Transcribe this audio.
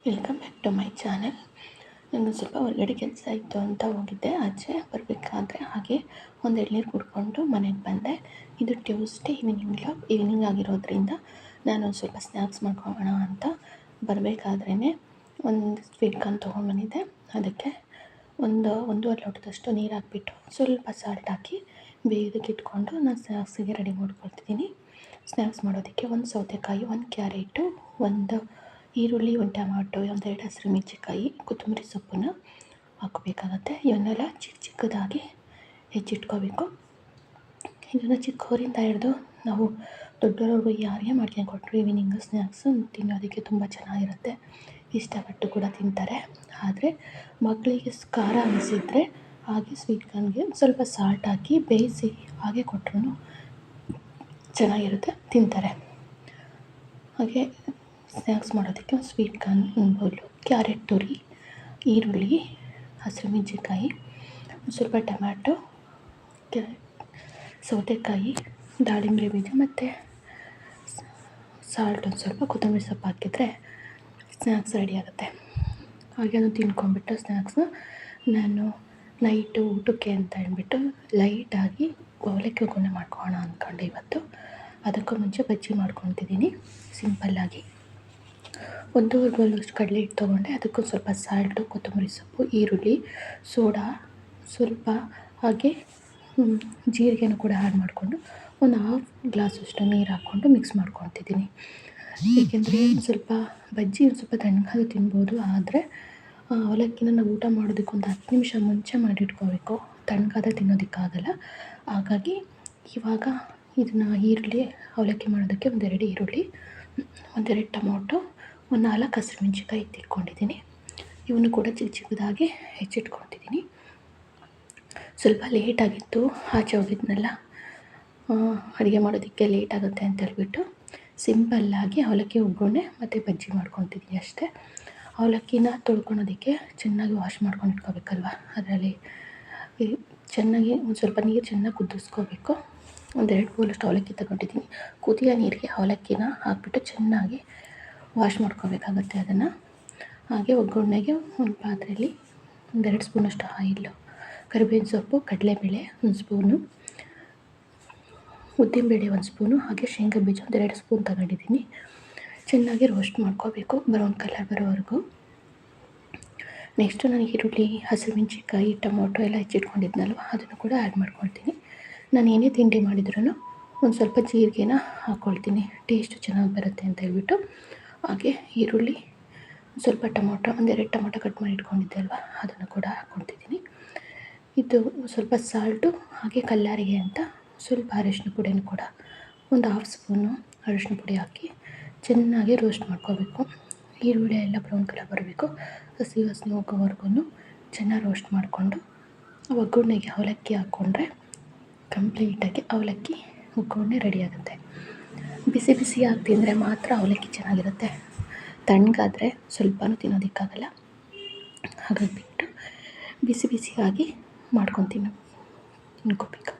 Welcome back to my channel. ನನಗೆ ಸ್ವಲ್ಪ ಹೊರಗಡೆ ಕೆಲಸ ಇತ್ತು ಅಂತ ಹೋಗಿದ್ದೆ. ಆಚೆ ಬರಬೇಕಾದ್ರೆ ಹಾಗೆ ಒಂದು ಎಳ್ನೀರು ಕುಡ್ಕೊಂಡು ಮನೆಗೆ ಬಂದೆ. ಇದು ಟ್ಯೂಸ್ಡೇ ಈವ್ನಿಂಗ್ ಆಗಿರೋದ್ರಿಂದ ನಾನು ಸ್ವಲ್ಪ ಸ್ನ್ಯಾಕ್ಸ್ ಮಾಡ್ಕೊಳ್ಳೋಣ ಅಂತ ಬರಬೇಕಾದ್ರೇ ಒಂದು ಸ್ವೀಟ್ ಕಾರ್ನ್ ತೊಗೊಂಡ್ಬಂದಿದ್ದೆ. ಅದಕ್ಕೆ ಒಂದೂವರೆ ಲೋಟದಷ್ಟು ನೀರು ಹಾಕ್ಬಿಟ್ಟು ಸ್ವಲ್ಪ ಸಾಲ್ಟ್ ಹಾಕಿ ಬೇಯೋದಕ್ಕೆ ಇಟ್ಕೊಂಡು ನಾನು ಸ್ನ್ಯಾಕ್ಸಿಗೆ ರೆಡಿ ಮಾಡ್ಕೊಳ್ತಿದ್ದೀನಿ. ಸ್ನ್ಯಾಕ್ಸ್ ಮಾಡೋದಕ್ಕೆ ಒಂದು ಸೌತೆಕಾಯಿ, ಒಂದು ಕ್ಯಾರೆಟು, ಒಂದು ಈರುಳ್ಳಿ, ಒಂದು ಟೊಮಾಟೊ, ಒಂದೆರಡು ಹಸಿರು ಮೆಣಸಿನ್ಕಾಯಿ, ಕೊತ್ತಂಬರಿ ಸೊಪ್ಪನ್ನು ಹಾಕಬೇಕಾಗತ್ತೆ. ಇವನ್ನೆಲ್ಲ ಚಿಕ್ಕದಾಗಿ ಹೆಚ್ಚಿಟ್ಕೋಬೇಕು. ಇದನ್ನು ಚಿಕ್ಕವರಿಂದ ಹಿಡಿದು ನಾವು ದೊಡ್ಡವರವರೆಗೂ ಯಾರಿಗೆ ಮಾಡ್ಕೊಂಡು ಕೊಟ್ಟರು ಈವ್ನಿಂಗ್ ಸ್ನ್ಯಾಕ್ಸು ತಿನ್ನೋದಕ್ಕೆ ತುಂಬ ಚೆನ್ನಾಗಿರುತ್ತೆ. ಇಷ್ಟಪಟ್ಟು ಕೂಡ ತಿಂತಾರೆ. ಆದರೆ ಮಕ್ಕಳಿಗೆ ಖಾರ ಅನಿಸಿದರೆ ಹಾಗೆ ಸ್ವೀಟ್ ಕಾರ್ನ್ಗೆ ಸ್ವಲ್ಪ ಸಾಲ್ಟ್ ಹಾಕಿ ಬೇಯಿಸಿ ಹಾಗೆ ಕೊಟ್ಟರು ಚೆನ್ನಾಗಿರುತ್ತೆ, ತಿಂತಾರೆ. ಹಾಗೆ ಸ್ನ್ಯಾಕ್ಸ್ ಮಾಡೋದಕ್ಕೆ ಒಂದು ಸ್ವೀಟ್ ಕಾರ್ನ್, ಒಂದು ಬೌಲು ಕ್ಯಾರೆಟ್ ತುರಿ, ಈರುಳ್ಳಿ, ಹಸಿರು ಮೆಣಸಿನ್ಕಾಯಿ, ಸ್ವಲ್ಪ ಟೊಮ್ಯಾಟೊ, ಸೌತೆಕಾಯಿ, ದಾಳಿಂಬೆ ಬೀಜ ಮತ್ತು ಸಾಲ್ಟ್, ಒಂದು ಸ್ವಲ್ಪ ಕೊತ್ತಂಬರಿ ಸೊಪ್ಪು ಹಾಕಿದರೆ ಸ್ನ್ಯಾಕ್ಸ್ ರೆಡಿ ಆಗುತ್ತೆ. ಹಾಗೆ ಅದನ್ನು ತಿನ್ಕೊಂಡ್ಬಿಟ್ಟು ಸ್ನ್ಯಾಕ್ಸ್ನ ನಾನು ನೈಟು ಊಟಕ್ಕೆ ಅಂತ ಹೇಳ್ಬಿಟ್ಟು ಲೈಟಾಗಿ ಅವಲಕ್ಕಿ ಒಗ್ಗರಣೆ ಮಾಡ್ಕೊಳ್ಳೋಣ ಅಂದ್ಕೊಂಡೆ ಇವತ್ತು. ಅದಕ್ಕೂ ಮುಂಚೆ ಬಜ್ಜಿ ಮಾಡ್ಕೊತಿದ್ದೀನಿ ಸಿಂಪಲ್ಲಾಗಿ. ಒಂದೂವರೆ ಬೌಲಷ್ಟು ಕಡಲೆ ಹಿಟ್ಟು ತೊಗೊಂಡೆ. ಅದಕ್ಕೂ ಸ್ವಲ್ಪ ಸಾಲ್ಟು, ಕೊತ್ತಂಬರಿ ಸೊಪ್ಪು, ಈರುಳ್ಳಿ, ಸೋಡಾ ಸ್ವಲ್ಪ, ಹಾಗೆ ಜೀರಿಗೆನೂ ಕೂಡ ಆ್ಯಡ್ ಮಾಡಿಕೊಂಡು ಒಂದು ಹಾಫ್ ಗ್ಲಾಸಷ್ಟು ನೀರು ಹಾಕ್ಕೊಂಡು ಮಿಕ್ಸ್ ಮಾಡ್ಕೊತಿದ್ದೀನಿ. ಏಕೆಂದರೆ ಸ್ವಲ್ಪ ಬಜ್ಜಿ ಒಂದು ಸ್ವಲ್ಪ ತಣ್ಣಗಾದ್ರೂ ತಿನ್ಬೋದು. ಆದರೆ ಅವಲಕ್ಕಿನ ನಾವು ಊಟ ಮಾಡೋದಕ್ಕೆ ಒಂದು 10 ನಿಮಿಷ ಮುಂಚೆ ಮಾಡಿಟ್ಕೋಬೇಕು. ತಣ್ಣಗಾದ್ರೆ ತಿನ್ನೋದಕ್ಕಾಗಲ್ಲ. ಹಾಗಾಗಿ ಇವಾಗ ಇದನ್ನು ಈರುಳ್ಳಿ ಅವಲಕ್ಕಿ ಮಾಡೋದಕ್ಕೆ ಒಂದೆರಡು ಈರುಳ್ಳಿ, ಒಂದೆರಡು ಟೊಮೊಟೊ, ಒಂದು 4 ಹಸಿರು ಮೆಣಸಿನ್ಕಾಯಿ ಎತ್ತಿಟ್ಕೊಂಡಿದ್ದೀನಿ. ಇವನ್ನು ಕೂಡ ಚಿಕ್ಕದಾಗಿ ಹೆಚ್ಚಿಟ್ಕೊತಿದ್ದೀನಿ. ಸ್ವಲ್ಪ ಲೇಟಾಗಿತ್ತು, ಆಚೆ ಹೋಗಿದ್ನಲ್ಲ, ಅಡುಗೆ ಮಾಡೋದಕ್ಕೆ ಲೇಟ್ ಆಗುತ್ತೆ ಅಂತ ಹೇಳ್ಬಿಟ್ಟು ಸಿಂಪಲ್ಲಾಗಿ ಅವಲಕ್ಕಿ ಒಗ್ಗರಣೆ ಮತ್ತು ಬಜ್ಜಿ ಮಾಡ್ಕೊತಿದ್ದೀನಿ ಅಷ್ಟೇ. ಅವಲಕ್ಕಿನ ತೊಳ್ಕೊಳೋದಕ್ಕೆ ಚೆನ್ನಾಗಿ ವಾಶ್ ಮಾಡ್ಕೊಂಡು ಇಟ್ಕೋಬೇಕಲ್ವ. ಅದರಲ್ಲಿ ಚೆನ್ನಾಗಿ ಒಂದು ಸ್ವಲ್ಪ ನೀರು ಚೆನ್ನಾಗಿ ಕುದಿಸ್ಕೋಬೇಕು. ಒಂದೆರಡು ಬೌಲಷ್ಟು ಅವಲಕ್ಕಿ ತಗೊಂಡಿದ್ದೀನಿ. ಕುದಿಯೋ ನೀರಿಗೆ ಅವಲಕ್ಕಿನ ಹಾಕ್ಬಿಟ್ಟು ಚೆನ್ನಾಗಿ ವಾಶ್ ಮಾಡ್ಕೋಬೇಕಾಗತ್ತೆ ಅದನ್ನು. ಹಾಗೆ ಒಗ್ಗರಣೆಗೆ ಒಂದು ಪಾತ್ರೆಯಲ್ಲಿ ಒಂದೆರಡು ಸ್ಪೂನಷ್ಟು ಆಯಿಲು, ಕರಿಬೇವಿನ ಸೊಪ್ಪು, ಕಡಲೆಬೇಳೆ 1 ಸ್ಪೂನು, ಉದ್ದಿನಬೇಳೆ 1 ಸ್ಪೂನು, ಹಾಗೆ ಶೇಂಗಾ ಬೀಜ 2 ಸ್ಪೂನ್ ತಗೊಂಡಿದ್ದೀನಿ. ಚೆನ್ನಾಗಿ ರೋಸ್ಟ್ ಮಾಡ್ಕೋಬೇಕು ಬ್ರೌನ್ ಕಲರ್ ಬರೋವರೆಗೂ. ನೆಕ್ಸ್ಟು ನಾನು ಈರುಳ್ಳಿ, ಹಸಿರು ಮೆಣಸಿನ್ಕಾಯಿ, ಟೊಮೊಟೊ ಎಲ್ಲ ಹೆಚ್ಚಿಟ್ಕೊಂಡಿದ್ನಲ್ವ ಅದನ್ನು ಕೂಡ ಆ್ಯಡ್ ಮಾಡ್ಕೊಳ್ತೀನಿ. ನಾನು ಏನೇ ತಿಂಡಿ ಮಾಡಿದ್ರೂ ಒಂದು ಸ್ವಲ್ಪ ಜೀರಿಗೆನ ಹಾಕ್ಕೊಳ್ತೀನಿ, ಟೇಸ್ಟು ಚೆನ್ನಾಗಿ ಬರುತ್ತೆ ಅಂತ ಹೇಳ್ಬಿಟ್ಟು. ಹಾಗೆ ಈರುಳ್ಳಿ, ಸ್ವಲ್ಪ ಟೊಮೊಟೊ, ಒಂದೆರಡು ಟೊಮೊಟೊ ಕಟ್ ಮಾಡಿ ಇಟ್ಕೊಂಡಿದ್ದೆ ಅಲ್ವ ಅದನ್ನು ಕೂಡ ಹಾಕ್ಕೊತಿದ್ದೀನಿ. ಇದು ಸ್ವಲ್ಪ ಸಾಲ್ಟು, ಹಾಗೆ ಕಲ್ಲರಿಗೆ ಅಂತ ಸ್ವಲ್ಪ ಅರಿಶಿನ ಪುಡಿನೂ ಕೂಡ ಒಂದು ಹಾಫ್ ಸ್ಪೂನು ಅರಿಶಿನ ಪುಡಿ ಹಾಕಿ ಚೆನ್ನಾಗಿ ರೋಸ್ಟ್ ಮಾಡ್ಕೋಬೇಕು. ಈರುಳ್ಳಿ ಎಲ್ಲ ಬ್ರೌನ್ ಕಲರ್ ಬರಬೇಕು, ಹಸಿ ವಾಸನೆ ಹೋಗೋವರೆಗೂ ಚೆನ್ನಾಗಿ ರೋಸ್ಟ್ ಮಾಡಿಕೊಂಡು ಒಗ್ಗರಣೆಗೆ ಅವಲಕ್ಕಿ ಹಾಕ್ಕೊಂಡ್ರೆ ಕಂಪ್ಲೀಟಾಗಿ ಅವಲಕ್ಕಿ ಒಗ್ಗರಣೆ ರೆಡಿ ಆಗುತ್ತೆ. ಬಿಸಿ ಬಿಸಿಯಾಗಿ ತಿಂದರೆ ಮಾತ್ರ ಅವಲಕ್ಕಿ ಚೆನ್ನಾಗಿರುತ್ತೆ. ತಣ್ಣಗಾದರೆ ಸ್ವಲ್ಪನೂ ತಿನ್ನೋದಕ್ಕಾಗಲ್ಲ. ಹಾಗಾಗಿ ಬಿಟ್ಟು ಬಿಸಿ ಬಿಸಿಯಾಗಿ ಮಾಡ್ಕೊಂಡು ತಿನ್ಕೋಬೇಕು.